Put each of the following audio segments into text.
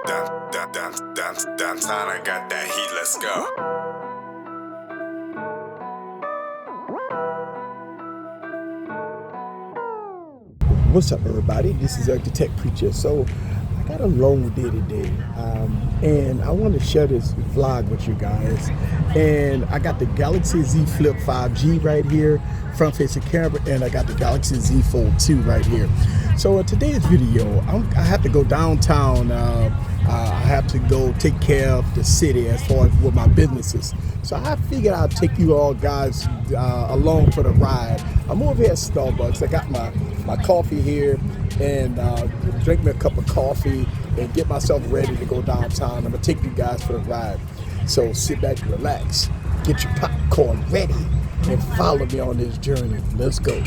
Downtown, I got that heat, let's go. What's up, everybody? This is the Tech Preacher. So I got a long day today, and I want to share this vlog with you guys. And I got the Galaxy Z Flip 5G right here, front-facing camera, and I got the Galaxy Z Fold 2 right here. So in today's video, I have to go downtown. I have to go take care of the city as far as with my businesses. So I figured I'd take you all guys along for the ride. I'm over here at Starbucks. I got my coffee here and drink me a cup of coffee and get myself ready to go downtown. I'm gonna take you guys for the ride. So sit back and relax, get your popcorn ready, and follow me on this journey. Let's go.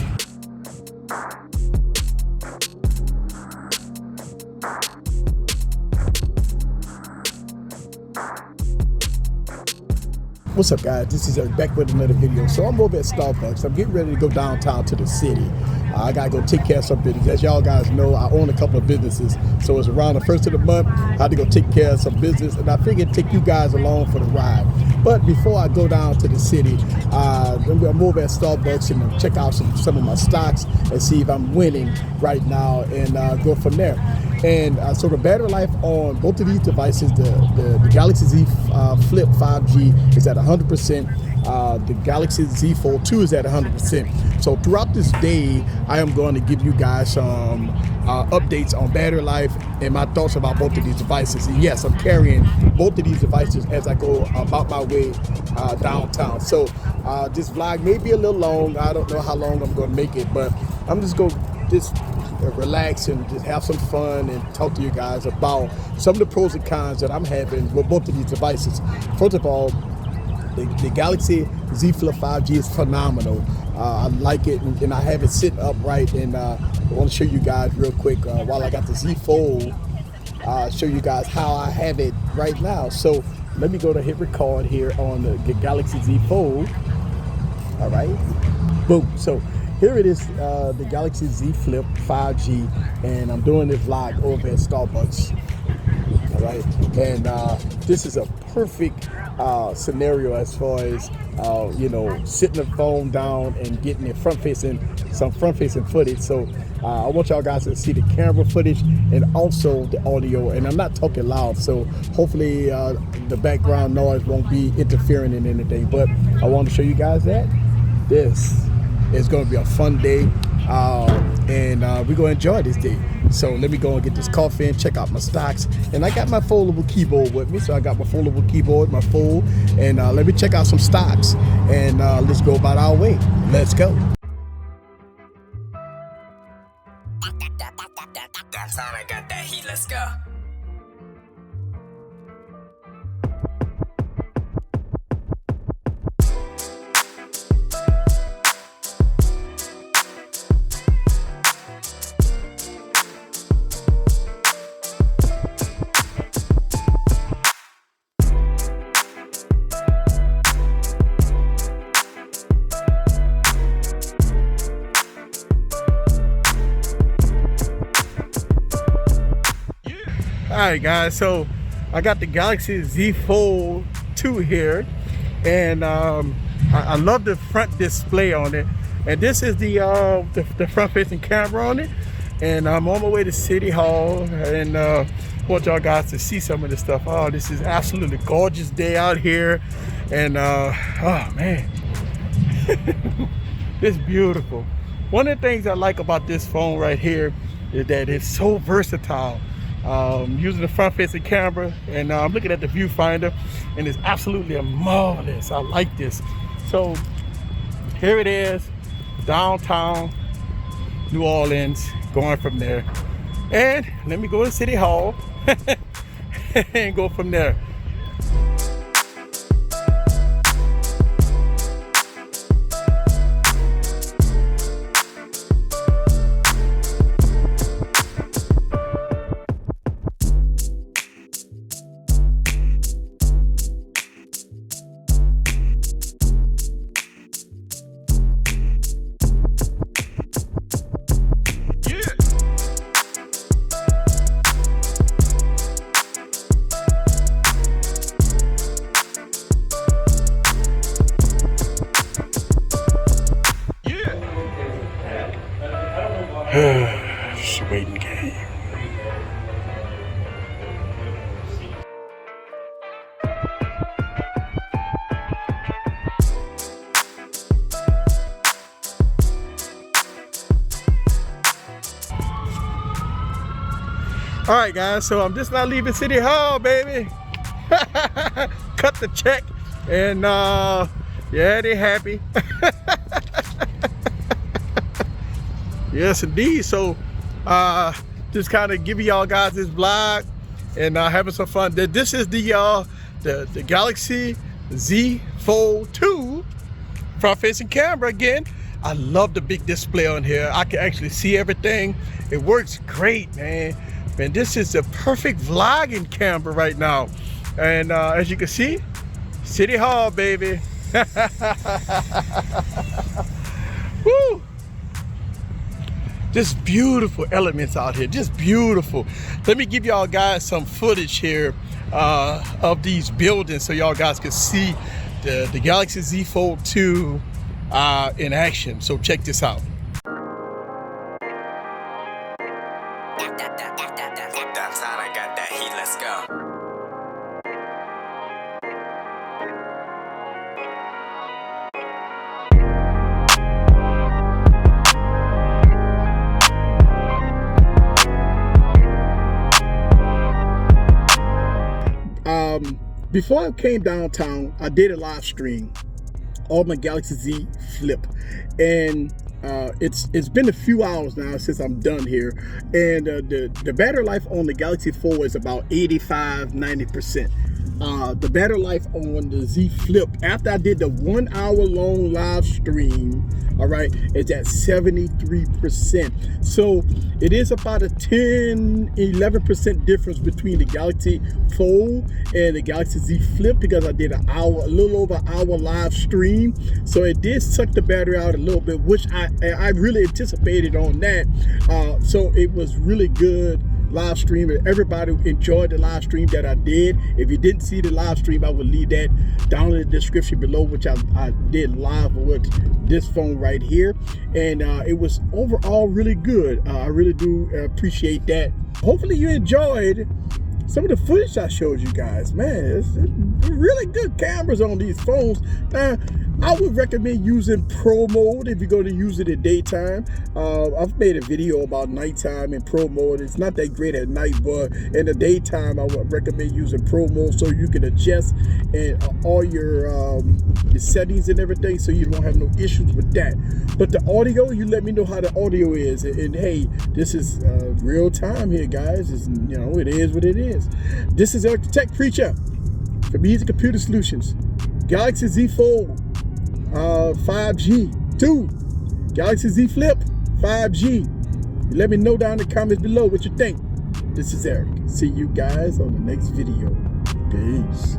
What's up, guys? This is Eric back with another video. So I'm over at Starbucks. I'm getting ready to go downtown to the city. I gotta go take care of some business. As y'all guys know, I own a couple of businesses. So it's around the first of the month. I had to go take care of some business, and I figured take you guys along for the ride. But before I go down to the city, I'm gonna move at Starbucks and check out some of my stocks and see if I'm winning right now, and go from there. And so the battery life on both of these devices, the Galaxy Z Flip 5G is at 100%. The Galaxy Z Fold 2 is at 100%. So throughout this day, I am going to give you guys some updates on battery life and my thoughts about both of these devices. And yes, I'm carrying both of these devices as I go about my way downtown. So this vlog may be a little long. I don't know how long I'm going to make it, but I'm just going to relax and just have some fun and talk to you guys about some of the pros and cons that I'm having with both of these devices. First of all, the Galaxy Z Flip 5G is phenomenal. I like it, and I have it sit upright, and I want to show you guys real quick while I got the Z Fold, show you guys how I have it right now. So let me go to hit record here on the Galaxy Z Fold. All right, boom. So here it is, the Galaxy Z Flip 5G, and I'm doing this vlog over at Starbucks. All right, and this is a perfect scenario as far as sitting the phone down and getting it some front-facing footage. So I want y'all guys to see the camera footage and also the audio. And I'm not talking loud, so hopefully the background noise won't be interfering in anything. But I want to show you guys that this is going to be a fun day, and we're going to enjoy this day. So let me go and get this coffee and check out my stocks. And I got my foldable keyboard with me. So I got my foldable keyboard, my fold, and let me check out some stocks. And let's go about our way. Let's go. Downtown, I got that heat, let's go. Alright guys, so I got the Galaxy Z Fold 2 here, and I love the front display on it. And this is the front-facing camera on it. And I'm on my way to City Hall, and want y'all guys to see some of this stuff. Oh, this is absolutely gorgeous day out here, and oh man, it's beautiful. One of the things I like about this phone right here is that it's so versatile. Using the front-facing camera, and I'm looking at the viewfinder, and it's absolutely marvelous. I like this. So here it is, downtown New Orleans, going from there. And let me go to City Hall and go from there. Just waiting game. All right, guys, so I'm just not leaving City Hall, baby. Cut the check, and yeah, they happy. Yes, indeed. So just kind of giving y'all guys this vlog and having some fun. This is the Galaxy Z Fold 2 front-facing camera again. I love the big display on here. I can actually see everything. It works great, man. Man, this is the perfect vlogging camera right now. And as you can see, City Hall, baby. Woo! Just beautiful elements out here, just beautiful. Let me give y'all guys some footage here of these buildings so y'all guys can see the Galaxy Z Fold 2 in action. So check this out. Downtown, I got that heat, let's go. Before I came downtown, I did a live stream on my Galaxy Z Flip, and it's been a few hours now since I'm done here, and the battery life on the Galaxy 4 is about 85-90%. The battery life on the Z Flip, after I did the 1 hour long live stream, all right, it's at 73%. So it is about a 10-11% difference between the Galaxy Fold and the Galaxy Z Flip, because I did a little over an hour live stream. So it did suck the battery out a little bit, which I really anticipated on that. So it was really good live stream, and everybody enjoyed the live stream that I did. If you didn't see the live stream, I will leave that down in the description below, which I did live with this phone right here, and it was overall really good. I really do appreciate that. Hopefully you enjoyed some of the footage I showed you guys. Man, it's really good cameras on these phones. I would recommend using Pro Mode if you're going to use it at daytime. I've made a video about nighttime in Pro Mode. It's not that great at night, but in the daytime, I would recommend using Pro Mode so you can adjust and all your settings and everything, so you don't have no issues with that. But the audio, you let me know how the audio is. And hey, this is real time here, guys. It's, you know, it is what it is. This is Eric the Tech Preacher from AskEazy Computer Solutions. Galaxy Z Fold 5G 2, Galaxy Z Flip 5G. Let me know down in the comments below what you think. This is Eric. See you guys on the next video. Peace.